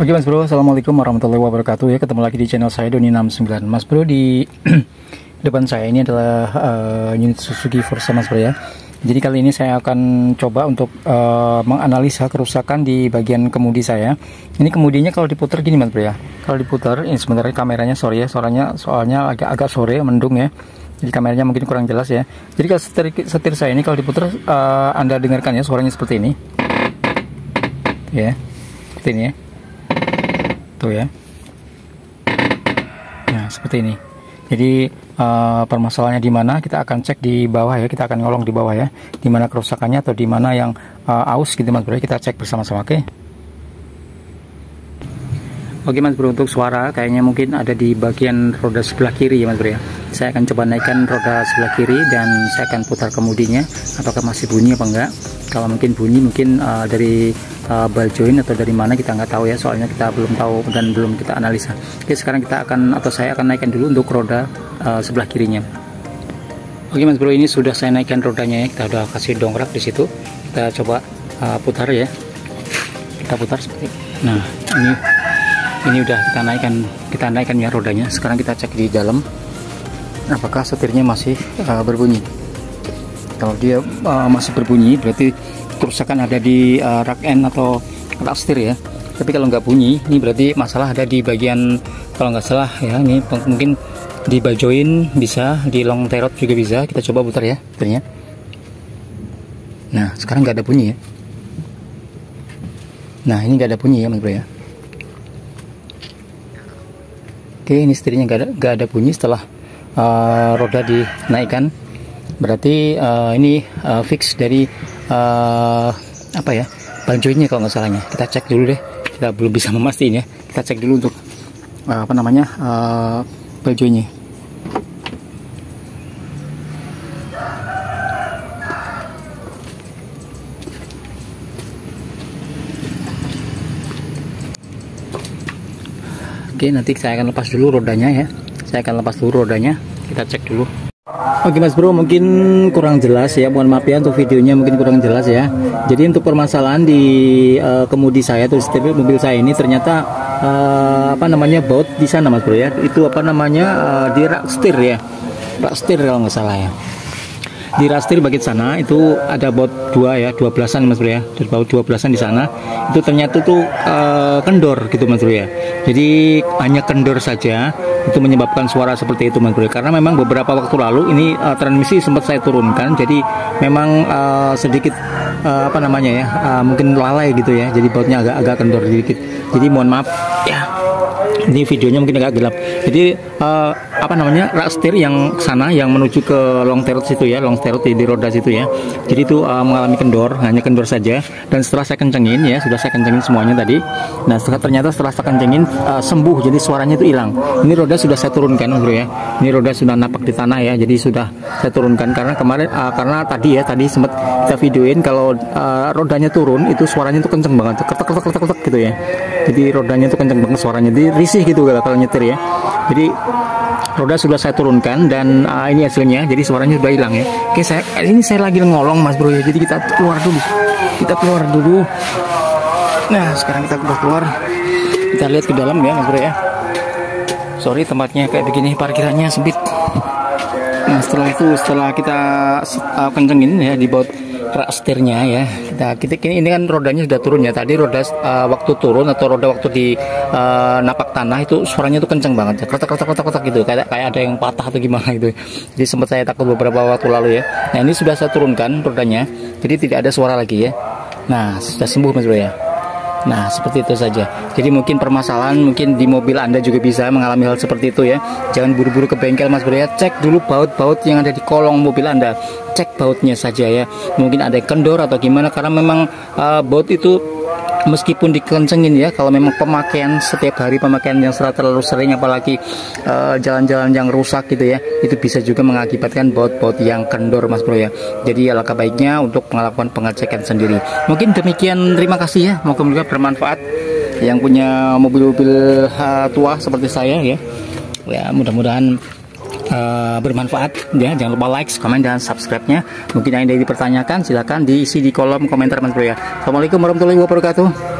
Oke Mas Bro, Assalamualaikum warahmatullahi wabarakatuh ya. Ketemu lagi di channel saya Doni69. Mas Bro, di depan saya ini adalah unit Suzuki Forza Mas Bro ya. Jadi kali ini saya akan coba untuk menganalisa kerusakan di bagian kemudi saya. Ini kemudinya kalau diputar gini Mas Bro ya. Kalau diputar, ini sebenarnya kameranya sorry ya, soalnya agak sore, mendung ya. Jadi kameranya mungkin kurang jelas ya. Jadi kalau setir saya ini kalau diputar, Anda dengarkan ya suaranya seperti ini. Ya, seperti ini ya. Tuh ya. Nah, seperti ini. Jadi permasalahannya di mana kita akan cek di bawah ya, kita akan ngolong di bawah ya, di mana kerusakannya atau di mana yang aus gitu Mas Bro. Kita cek bersama-sama, oke? Oke Mas Bro, untuk suara kayaknya mungkin ada di bagian roda sebelah kiri ya Mas Bro ya. Saya akan coba naikkan roda sebelah kiri dan saya akan putar kemudinya, apakah masih bunyi apa enggak. Kalau mungkin bunyi mungkin dari ball joint atau dari mana kita nggak tahu ya, soalnya kita belum tahu dan belum kita analisa. Oke, sekarang kita akan saya akan naikkan dulu untuk roda sebelah kirinya. Oke Mas Bro, ini sudah saya naikkan rodanya ya, kita udah kasih dongkrak di situ. Kita coba putar ya, kita putar seperti. Nah ini udah kita naikkan ya rodanya. Sekarang kita cek di dalam apakah setirnya masih berbunyi. Kalau dia masih berbunyi berarti kerusakan ada di rak end atau rak setir ya. Tapi kalau nggak bunyi, ini berarti masalah ada di bagian, kalau nggak salah ya, ini mungkin di ball joint bisa, di long tie rod juga bisa. Kita coba putar ya setirnya. Nah sekarang nggak ada bunyi ya. Nah ini nggak ada bunyi ya Mas Bro ya. Oke, ini setirnya nggak ada bunyi setelah roda dinaikkan. Berarti ini fix dari apa ya, ball jointnya kalau nggak salahnya. Kita cek dulu deh, kita belum bisa memastikan ya. Kita cek dulu untuk apa namanya ball jointnya. Oke, nanti saya akan lepas dulu rodanya ya. Saya akan lepas dulu rodanya, kita cek dulu. Oke Mas Bro, mungkin kurang jelas ya, mohon maaf ya untuk videonya mungkin kurang jelas ya. Jadi untuk permasalahan di kemudi saya atau setir mobil saya ini ternyata apa namanya baut di sana Mas Bro ya. Itu apa namanya di rak setir ya, rak setir kalau nggak salah ya. Di rak setir bagian sana itu ada baut 2 ya, 12-an Mas Bro ya. Ada baut 12-an di sana. Itu ternyata tuh kendor gitu Mas Bro ya. Jadi hanya kendor saja itu menyebabkan suara seperti itu Mas Bro. Karena memang beberapa waktu lalu ini transmisi sempat saya turunkan, jadi memang sedikit apa namanya ya, mungkin lalai gitu ya. Jadi bautnya agak kendor sedikit. Jadi mohon maaf ya. Ini videonya mungkin agak gelap. Jadi apa namanya rak setir yang sana yang menuju ke long tie rod situ ya, long tie rod di roda situ ya. Jadi itu mengalami kendor, hanya kendor saja. Dan setelah saya kencengin ya, sudah saya kencengin semuanya tadi. Nah ternyata setelah saya kencengin sembuh, jadi suaranya itu hilang. Ini roda sudah saya turunkan Bro ya. Ini roda sudah napak di tanah ya, jadi sudah saya turunkan karena kemarin karena tadi sempat kita videoin kalau rodanya turun itu suaranya itu kenceng banget, ketek gitu ya. Jadi rodanya itu kenceng banget suaranya, jadi risih gitu kalau nyetir ya. Jadi roda sudah saya turunkan dan ini hasilnya, jadi suaranya sudah hilang ya. Oke, ini saya lagi ngolong Mas Bro ya. Jadi kita keluar dulu. Nah sekarang kita keluar, kita lihat ke dalam ya Mas Bro ya. Sorry tempatnya kayak begini, parkirannya sempit. Nah setelah kita kencengin ya di baut rak setirnya ya, kita ini kan rodanya sudah turun ya. Tadi roda waktu turun atau roda waktu di napak tanah itu suaranya itu kenceng banget, kotak gitu, kayak ada yang patah atau gimana gitu. Jadi sempat saya takut beberapa waktu lalu ya. Nah ini sudah saya turunkan rodanya, jadi tidak ada suara lagi ya. Nah sudah sembuh Mas Bro ya. Nah seperti itu saja. Jadi mungkin permasalahan mungkin di mobil Anda juga bisa mengalami hal seperti itu ya. Jangan buru-buru ke bengkel Mas Bro ya. Cek dulu baut-baut yang ada di kolong mobil Anda. Cek bautnya saja ya. Mungkin ada kendor atau gimana, karena memang baut itu meskipun dikencengin ya, kalau memang pemakaian setiap hari, pemakaian yang terlalu sering, apalagi jalan-jalan yang rusak gitu ya, itu bisa juga mengakibatkan baut-baut yang kendor Mas Bro ya. Jadi alangkah baiknya untuk melakukan pengecekan sendiri. Mungkin demikian, terima kasih ya, moga-moga bermanfaat yang punya mobil-mobil tua seperti saya ya. Ya mudah-mudahan bermanfaat ya. Jangan lupa like, komen, dan subscribe-nya. Mungkin yang ingin dipertanyakan silahkan diisi di kolom komentar Mas Bro ya. Assalamualaikum warahmatullahi wabarakatuh.